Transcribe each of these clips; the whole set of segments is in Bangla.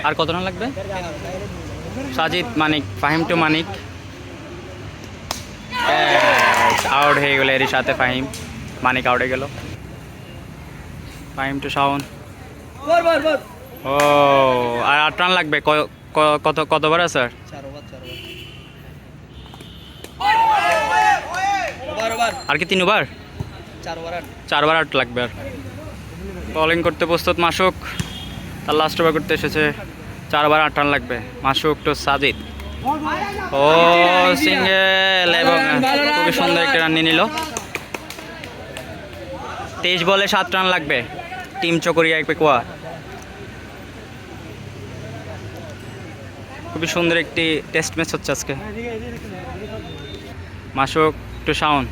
আর কত রান লাগবে? সাজিদ মানিক, ফাহিম টু মানিক আউট হয়ে গেল। এরই সাথে ফাহিম, মানিক আউট হয়ে গেল। ফাহিম টু শাওন। ও আর 8 রান লাগবে। কত ওভার আছে? আর কি 3 ওভার? 4 ওভার 8 লাগবে। আর বোলিং করতে প্রস্তুত মাসুক, তার লাস্ট ওভার করতে এসেছে। 4 ওভার 8 রান লাগবে। মাসুক টু সাজিদ। ও সিঙ্গেল, এবং খুবই সুন্দর একটা রান নিয়ে নিল। 23 বলে 7 রান লাগবে। টিম চকরিয়া পেকুয়া। খুবই সুন্দর একটি টেস্ট ম্যাচ হচ্ছে আজকে। মাসুক টু শাওন।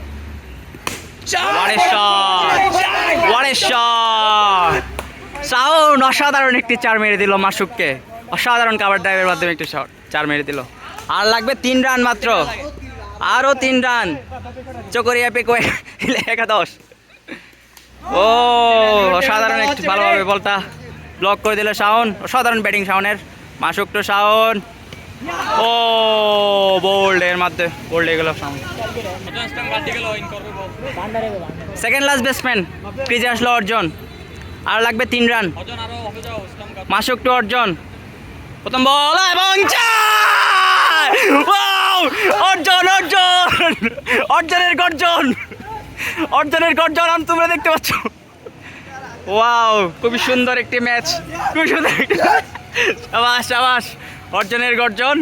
শাওন অসাধারণ একটি 4 মেরে দিল মাসুককে। অসাধারণ কাভার ড্রাইভের মাধ্যমে একটি 4 মেরে দিল। আর লাগবে 3 রান মাত্র। আরও 3 রান। চকরিয়া পেকুয়া একাদশ। ও অসাধারণ একটি, ভালোভাবে বলটা ব্লক করে দিল শাওন। অসাধারণ ব্যাটিং শাওনের। মাসুক টু শাওন। ও বোল্ড, এর মধ্যে বোল্ড হয়ে গেল শাওন। সেকেন্ড লাস্ট ব্যাটসম্যান ক্রিজে আসলো অর্জন। আর লাগবে 3 রান। মাসুক টু অর্জন। প্রথম বল এবং অর্জন অর্জন অর্জনের গর্জন, অর্জনের গর্জন তোমরা দেখতে পাচ্ছ। ওয়াও, খুবই সুন্দর একটি ম্যাচ, খুবই সুন্দর। সাবাস সাবাস, অর্জনের গর্জন।